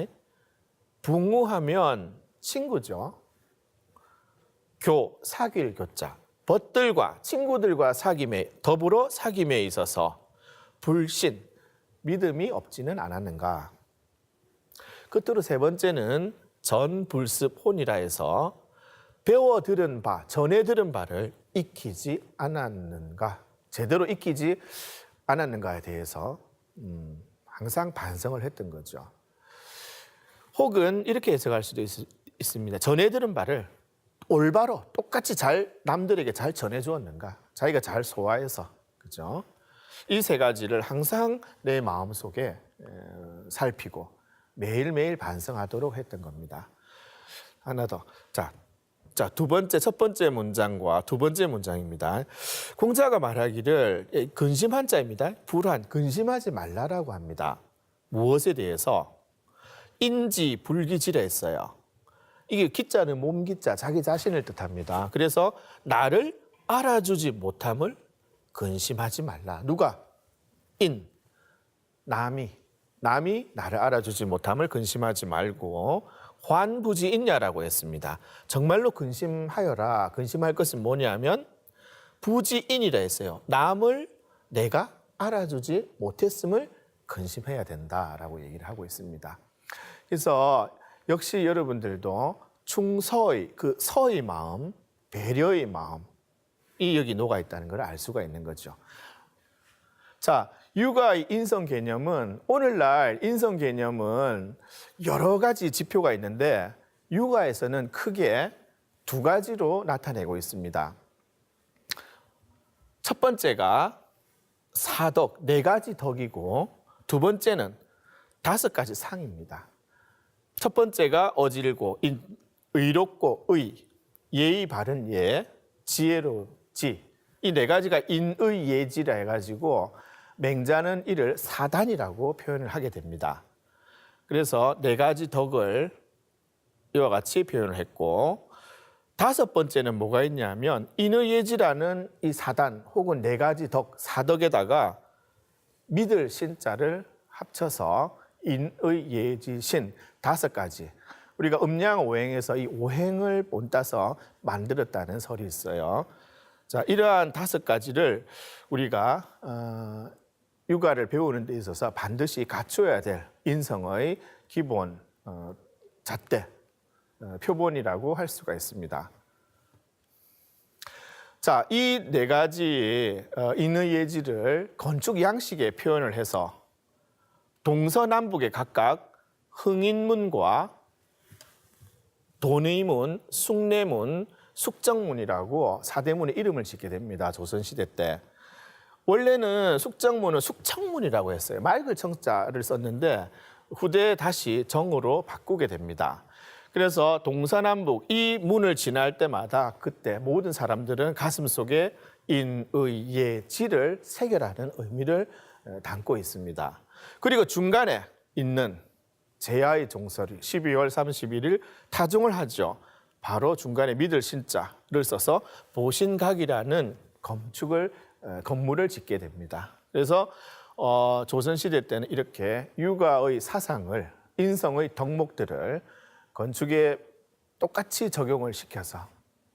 [SPEAKER 1] 붕우하면 친구죠. 사귈 교자. 벗들과 친구들과 더불어 사귐에 있어서 불신, 믿음이 없지는 않았는가. 끝으로 세 번째는 전불습혼이라 해서 배워 들은 바, 전해 들은 바를 익히지 않았는가, 제대로 익히지 않았는가에 대해서 항상 반성을 했던 거죠. 혹은 이렇게 해석할 수도 있습니다. 전해 들은 바를 올바로 똑같이 남들에게 잘 전해 주었는가, 자기가 잘 소화해서, 그죠? 이 세 가지를 항상 내 마음속에 살피고 매일매일 반성하도록 했던 겁니다. 하나 더. 자, 첫 번째 문장과 두 번째 문장입니다. 공자가 말하기를 근심한 자입니다. 불안, 근심하지 말라라고 합니다. 무엇에 대해서? 인지 불기지라 했어요. 이게 기자는 몸기자, 자기 자신을 뜻합니다. 그래서 나를 알아주지 못함을 근심하지 말라. 누가? 남이 나를 알아주지 못함을 근심하지 말고 환부지인냐라고 했습니다. 정말로 근심하여라. 근심할 것은 뭐냐면 부지인이라 했어요. 남을 내가 알아주지 못했음을 근심해야 된다라고 얘기를 하고 있습니다. 그래서 역시 여러분들도 충서의 서의 마음, 배려의 마음, 이 여기 녹아 있다는 걸 알 수가 있는 거죠. 자, 육아의 인성 개념은, 오늘날 인성 개념은 여러 가지 지표가 있는데 육아에서는 크게 두 가지로 나타내고 있습니다. 첫 번째가 사덕, 4가지 덕이고, 두 번째는 5가지 상입니다. 첫 번째가 어질고, 의롭고 의, 예의 바른 예, 지혜로운 지. 이 4가지가 인의 예지라 해가지고 맹자는 이를 사단이라고 표현을 하게 됩니다. 그래서 4가지 덕을 이와 같이 표현을 했고, 5번째는 뭐가 있냐면 인의예지라는 이 사단 혹은 4가지 덕, 사덕에다가 믿을 신자를 합쳐서 인의예지신 5가지. 우리가 음양오행에서 이 오행을 본따서 만들었다는 설이 있어요. 자, 이러한 5가지를 우리가 육아를 배우는 데 있어서 반드시 갖춰야 될 인성의 기본 잣대, 표본이라고 할 수가 있습니다. 자, 이 4가지 인의예지를 건축 양식에 표현을 해서 동서남북에 각각 흥인문과 돈의문, 숭례문, 숙정문이라고 4대문의 이름을 짓게 됩니다. 조선시대 때. 원래는 숙정문은 숙청문이라고 했어요. 맑을 청자를 썼는데 후대에 다시 정으로 바꾸게 됩니다. 그래서 동서남북 이 문을 지날 때마다 그때 모든 사람들은 가슴속에 인의 예지를 새겨라는 의미를 담고 있습니다. 그리고 중간에 있는 제야의 종설이 12월 31일 타종을 하죠. 바로 중간에 믿을 신자를 써서 보신각이라는 건물을 짓게 됩니다. 그래서 조선시대 때는 이렇게 유가의 사상을, 인성의 덕목들을 건축에 똑같이 적용을 시켜서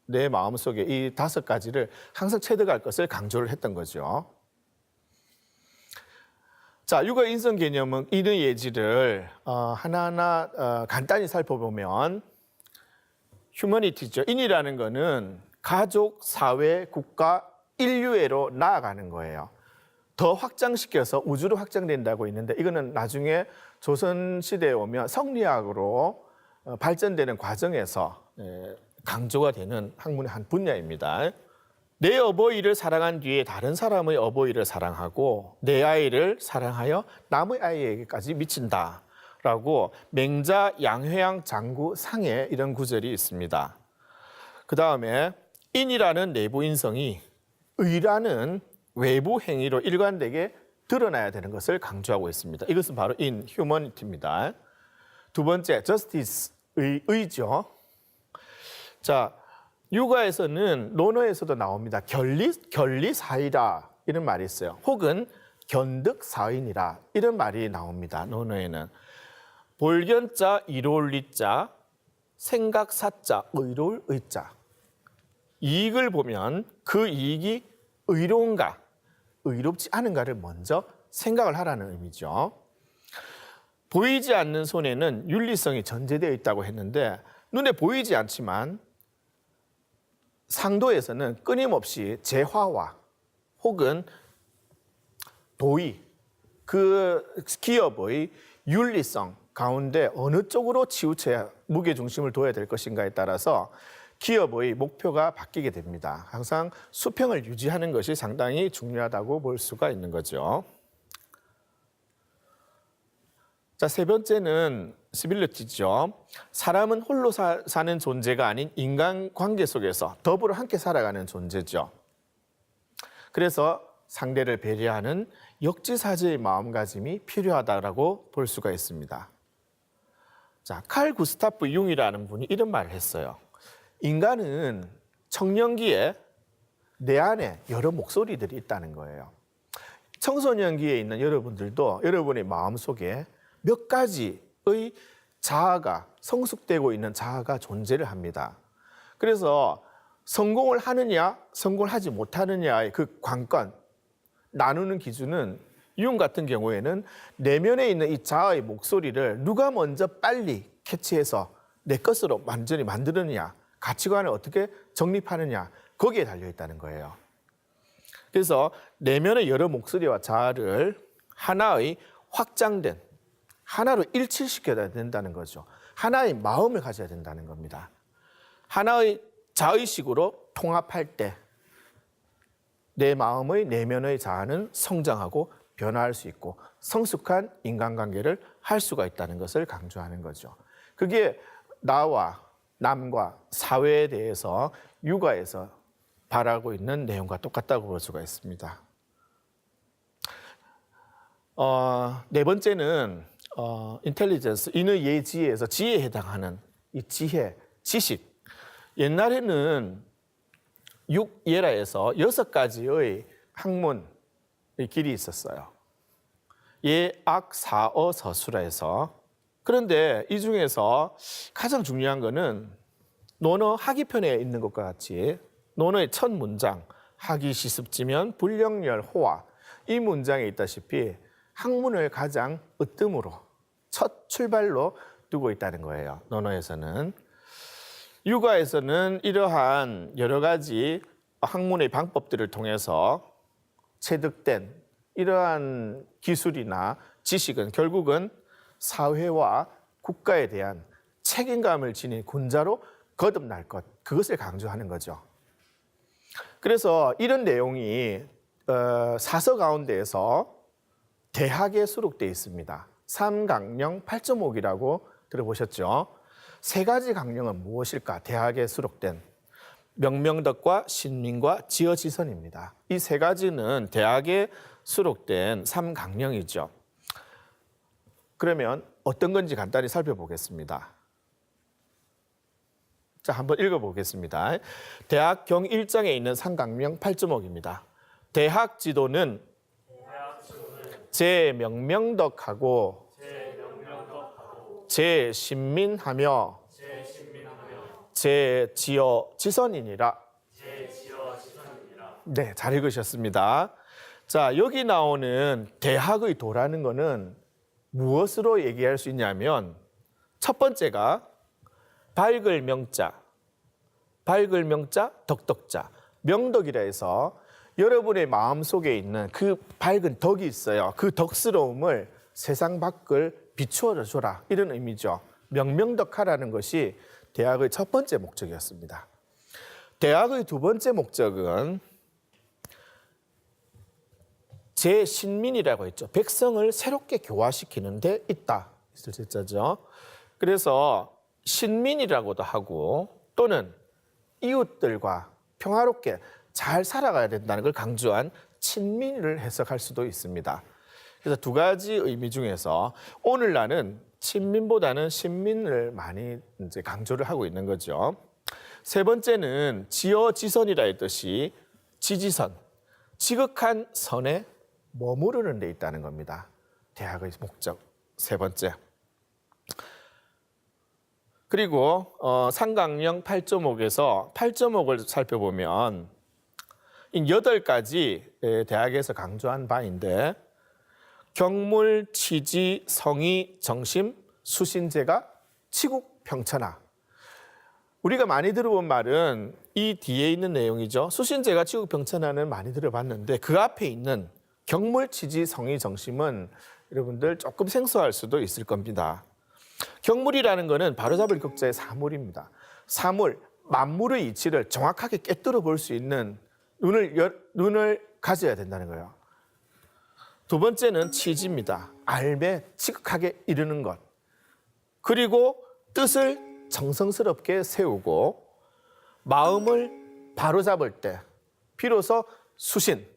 [SPEAKER 1] 내 마음속에 이 5가지를 항상 체득할 것을 강조를 했던 거죠. 자, 유가 인성 개념은 인의 예지를 하나하나 간단히 살펴보면 휴머니티죠. 인이라는 거는 가족, 사회, 국가, 인류애로 나아가는 거예요. 더 확장시켜서 우주로 확장된다고 있는데 이거는 나중에 조선시대에 오면 성리학으로 발전되는 과정에서 강조가 되는 학문의 한 분야입니다. 내 어버이를 사랑한 뒤에 다른 사람의 어버이를 사랑하고 내 아이를 사랑하여 남의 아이에게까지 미친다라고 맹자 양회양 장구 상에 이런 구절이 있습니다. 그 다음에 인이라는 내부 인성이 의라는 외부 행위로 일관되게 드러나야 되는 것을 강조하고 있습니다. 이것은 바로 인, 휴머니티입니다. 두 번째, 저스티스, 의죠. 자, 유가에서는 논어에서도 나옵니다. 견리사이라 이런 말이 있어요. 혹은 견득사인이라 이런 말이 나옵니다. 논어에는 볼견자, 이로울리자, 생각사자, 의로울 의자. 이익을 보면 그 이익이 의로운가, 의롭지 않은가를 먼저 생각을 하라는 의미죠. 보이지 않는 손에는 윤리성이 전제되어 있다고 했는데 눈에 보이지 않지만 상도에서는 끊임없이 재화와 혹은 도의, 그 기업의 윤리성 가운데 어느 쪽으로 치우쳐야 무게중심을 둬야 될 것인가에 따라서 기업의 목표가 바뀌게 됩니다. 항상 수평을 유지하는 것이 상당히 중요하다고 볼 수가 있는 거죠. 자, 세 번째는 시빌리티죠. 사람은 홀로 사는 존재가 아닌 인간관계 속에서 더불어 함께 살아가는 존재죠. 그래서 상대를 배려하는 역지사지의 마음가짐이 필요하다고 볼 수가 있습니다. 자, 칼 구스타프 융이라는 분이 이런 말을 했어요. 인간은 청년기에 내 안에 여러 목소리들이 있다는 거예요. 청소년기에 있는 여러분들도 여러분의 마음속에 몇 가지의 자아가 성숙되고 있는 자아가 존재를 합니다. 그래서 성공을 하느냐, 성공을 하지 못하느냐의 그 관건, 나누는 기준은 융 같은 경우에는 내면에 있는 이 자아의 목소리를 누가 먼저 빨리 캐치해서 내 것으로 완전히 만드느냐, 가치관을 어떻게 정립하느냐, 거기에 달려 있다는 거예요. 그래서 내면의 여러 목소리와 자아를 하나의 확장된, 하나로 일치시켜야 된다는 거죠. 하나의 마음을 가져야 된다는 겁니다. 하나의 자의식으로 통합할 때 내 마음의 내면의 자아는 성장하고 변화할 수 있고 성숙한 인간관계를 할 수가 있다는 것을 강조하는 거죠. 그게 나와 남과 사회에 대해서 유가에서 바라고 있는 내용과 똑같다고 볼 수가 있습니다. 네 번째는 인텔리전스, 인의 예지에서 지혜에 해당하는 이 지혜, 지식. 옛날에는 육예라에서 6가지의 학문의 길이 있었어요. 예, 악, 사어, 서수라 해서. 그런데 이 중에서 가장 중요한 거는 논어 하기편에 있는 것과 같이 논어의 첫 문장, 하기 시습지면 불령열 호화, 이 문장에 있다시피 학문을 가장 으뜸으로 첫 출발로 두고 있다는 거예요. 논어에서는. 유가에서는 이러한 여러 가지 학문의 방법들을 통해서 체득된 이러한 기술이나 지식은 결국은 사회와 국가에 대한 책임감을 지닌 군자로 거듭날 것, 그것을 강조하는 거죠. 그래서 이런 내용이 사서 가운데에서 대학에 수록되어 있습니다. 3강령 8.5기라고 들어보셨죠? 세 가지 강령은 무엇일까? 대학에 수록된 명명덕과 신민과 지어지선입니다. 이 세 가지는 대학에 수록된 3강령이죠. 그러면 어떤 건지 간단히 살펴보겠습니다. 자, 한번 읽어보겠습니다. 대학 경 1장에 있는 3강령 8.5입니다. 대학 지도는 제명명덕하고 제신민하며 제지어지선이니라. 네, 잘 읽으셨습니다. 자, 여기 나오는 대학의 도라는 것은 무엇으로 얘기할 수 있냐면 첫 번째가 밝을 명자, 덕덕자, 명덕이라 해서 여러분의 마음속에 있는 그 밝은 덕이 있어요. 그 덕스러움을 세상 밖을 비추어 줘라, 이런 의미죠. 명명덕하라는 것이 대학의 첫 번째 목적이었습니다. 대학의 두 번째 목적은 제신민이라고 했죠. 백성을 새롭게 교화시키는 데 있다, 있을 제자죠. 그래서 신민이라고도 하고 또는 이웃들과 평화롭게 잘 살아가야 된다는 걸 강조한 친민을 해석할 수도 있습니다. 그래서 두 가지 의미 중에서 오늘날은 친민보다는 신민을 많이 이제 강조를 하고 있는 거죠. 세 번째는 지어지선이라 했듯이 지지선, 지극한 선에 머무르는 데 있다는 겁니다. 대학의 목적 세 번째. 그리고 상강령 8.5에서 8.5를 살펴보면 이 8가지 대학에서 강조한 바인데 경물, 치지, 성의, 정심, 수신제가 치국평천하. 우리가 많이 들어본 말은 이 뒤에 있는 내용이죠. 수신제가 치국평천하는 많이 들어봤는데 그 앞에 있는 경물, 치지, 성의, 정심은 여러분들 조금 생소할 수도 있을 겁니다. 경물이라는 것은 바로잡을 격자의 사물입니다. 사물, 만물의 이치를 정확하게 꿰뚫어 볼 수 있는 눈을 가져야 된다는 거예요. 두 번째는 치지입니다. 알매 지극하게 이르는 것. 그리고 뜻을 정성스럽게 세우고 마음을 바로잡을 때 비로소 수신,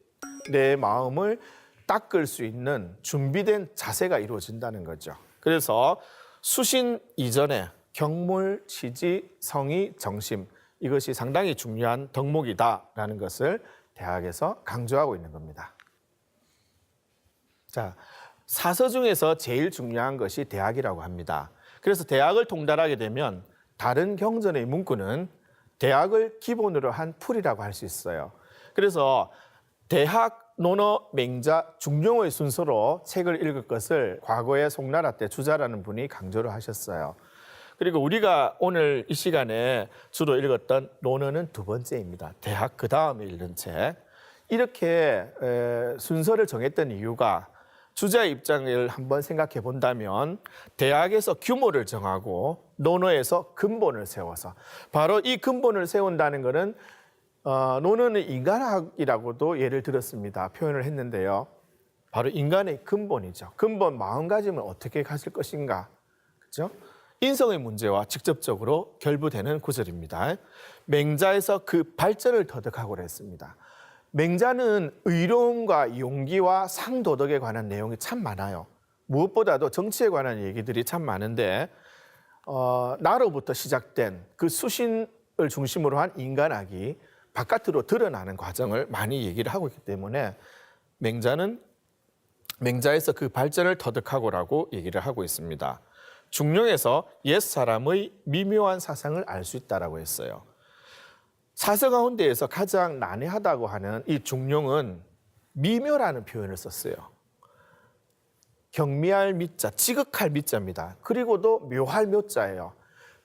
[SPEAKER 1] 내 마음을 닦을 수 있는 준비된 자세가 이루어진다는 거죠. 그래서 수신 이전에 경물, 치지, 성의, 정심, 이것이 상당히 중요한 덕목이다라는 것을 대학에서 강조하고 있는 겁니다. 자, 사서 중에서 제일 중요한 것이 대학이라고 합니다. 그래서 대학을 통달하게 되면 다른 경전의 문구는 대학을 기본으로 한 풀이라고 할 수 있어요. 그래서 대학, 논어, 맹자, 중용의 순서로 책을 읽을 것을 과거에 송나라 때 주자라는 분이 강조를 하셨어요. 그리고 우리가 오늘 이 시간에 주로 읽었던 논어는 두 번째입니다. 대학 그 다음에 읽은 책. 이렇게 순서를 정했던 이유가 주자의 입장을 한번 생각해 본다면 대학에서 규모를 정하고 논어에서 근본을 세워서 바로 이 근본을 세운다는 것은 논어는 인간학이라고도 예를 들었습니다. 표현을 했는데요. 바로 인간의 근본이죠. 근본 마음가짐을 어떻게 가질 것인가. 그렇죠? 인성의 문제와 직접적으로 결부되는 구절입니다. 맹자에서 그 발전을 터득하고 했습니다. 맹자는 의로움과 용기와 상도덕에 관한 내용이 참 많아요. 무엇보다도 정치에 관한 얘기들이 참 많은데 나로부터 시작된 그 수신을 중심으로 한 인간학이 바깥으로 드러나는 과정을 많이 얘기를 하고 있기 때문에 맹자는 맹자에서 그 발전을 터득하고라고 얘기를 하고 있습니다. 중용에서 옛사람의 미묘한 사상을 알 수 있다라고 했어요. 사서 가운데에서 가장 난해하다고 하는 이 중용은 미묘라는 표현을 썼어요. 경미할 미자, 지극할 미자입니다. 그리고도 묘할 묘자예요.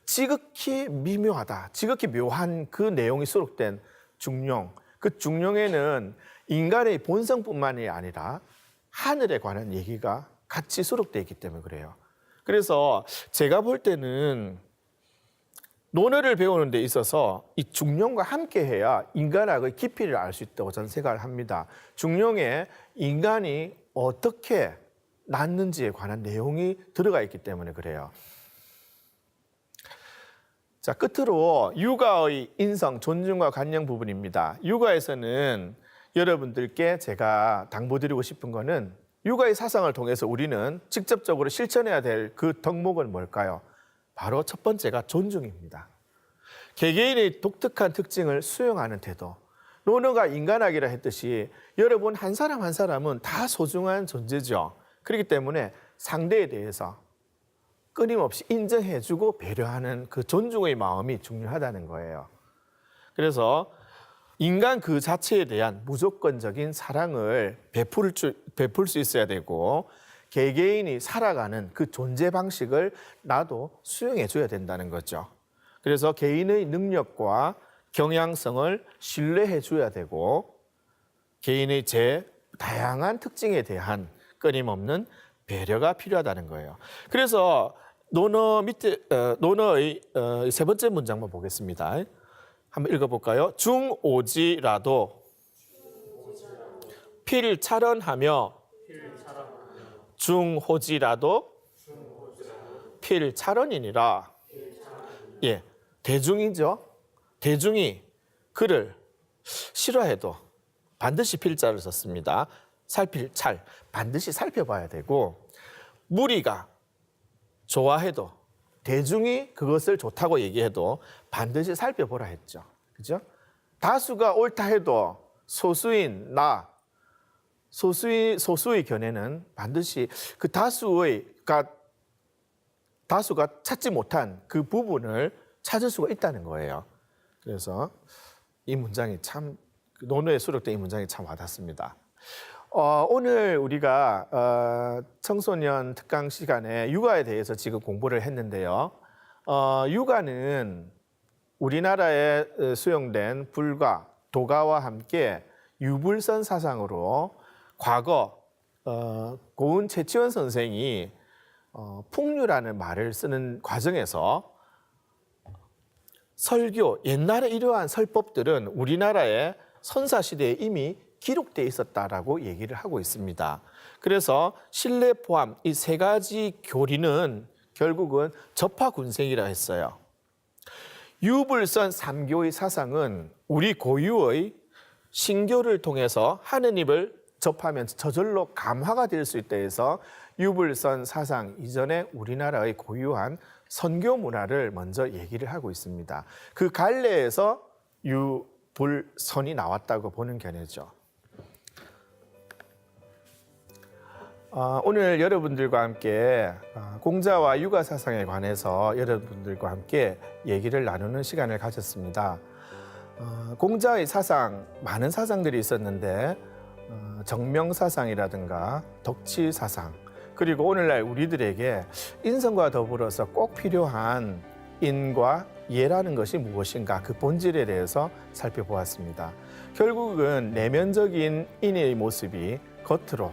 [SPEAKER 1] 지극히 미묘하다, 지극히 묘한 그 내용이 수록된 중용. 그 중용에는 인간의 본성뿐만이 아니라 하늘에 관한 얘기가 같이 수록되어 있기 때문에 그래요. 그래서 제가 볼 때는 논어를 배우는 데 있어서 이 중용과 함께 해야 인간학의 깊이를 알 수 있다고 저는 생각을 합니다. 중용에 인간이 어떻게 낳는지에 관한 내용이 들어가 있기 때문에 그래요. 자, 끝으로 육아의 인성, 존중과 관념 부분입니다. 육아에서는 여러분들께 제가 당부드리고 싶은 거는 육아의 사상을 통해서 우리는 직접적으로 실천해야 될 그 덕목은 뭘까요? 바로 첫 번째가 존중입니다. 개개인의 독특한 특징을 수용하는 태도. 논어가 인간학이라 했듯이 여러분 한 사람 한 사람은 다 소중한 존재죠. 그렇기 때문에 상대에 대해서 끊임없이 인정해주고 배려하는 그 존중의 마음이 중요하다는 거예요. 그래서 인간 그 자체에 대한 무조건적인 사랑을 베풀 수 있어야 되고 개개인이 살아가는 그 존재 방식을 나도 수용해줘야 된다는 거죠. 그래서 개인의 능력과 경향성을 신뢰해줘야 되고 개인의 다양한 특징에 대한 끊임없는 배려가 필요하다는 거예요. 그래서 논어의 세 번째 문장만 보겠습니다. 한번 읽어볼까요? 중오지라도 필찰언하며 중호지라도 필찰언이니라. 예, 대중이죠. 대중이 그를 싫어해도 반드시 필자를 썼습니다. 살필 찰, 반드시 살펴봐야 되고 무리가 좋아해도 대중이 그것을 좋다고 얘기해도 반드시 살펴보라 했죠. 그죠? 다수가 옳다 해도 소수인 소수의 견해는 반드시 그 다수가 찾지 못한 그 부분을 찾을 수가 있다는 거예요. 그래서 이 문장이 참 논어에 수록된 이 문장이 참 와닿습니다. 오늘 우리가 청소년 특강 시간에 육아에 대해서 지금 공부를 했는데요. 육아는 우리나라에 수용된 불가, 도가와 함께 유불선 사상으로 과거 고은 최치원 선생이 풍류라는 말을 쓰는 과정에서 설교, 옛날에 이러한 설법들은 우리나라의 선사시대에 이미 기록되어 있었다라고 얘기를 하고 있습니다. 그래서 신뢰 포함 이 세 가지 교리는 결국은 접하군생이라 했어요. 유불선 삼교의 사상은 우리 고유의 신교를 통해서 하느님을 접하면 저절로 감화가 될 수 있다 해서 유불선 사상 이전에 우리나라의 고유한 선교 문화를 먼저 얘기를 하고 있습니다. 그 갈래에서 유불선이 나왔다고 보는 견해죠. 오늘 여러분들과 함께 공자와 육아 사상에 관해서 여러분들과 함께 얘기를 나누는 시간을 가졌습니다. 공자의 사상, 많은 사상들이 있었는데 정명사상이라든가 덕치사상, 그리고 오늘날 우리들에게 인성과 더불어서 꼭 필요한 인과 예라는 것이 무엇인가, 그 본질에 대해서 살펴보았습니다. 결국은 내면적인 인의 모습이 겉으로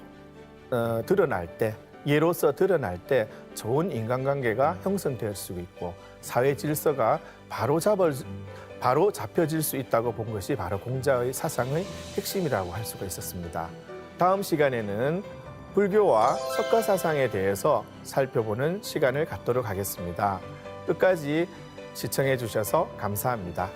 [SPEAKER 1] 드러날 때, 예로서 드러날 때 좋은 인간관계가 형성될 수 있고 사회 질서가 바로 잡혀질 수 있다고 본 것이 바로 공자의 사상의 핵심이라고 할 수가 있었습니다. 다음 시간에는 불교와 석가사상에 대해서 살펴보는 시간을 갖도록 하겠습니다. 끝까지 시청해 주셔서 감사합니다.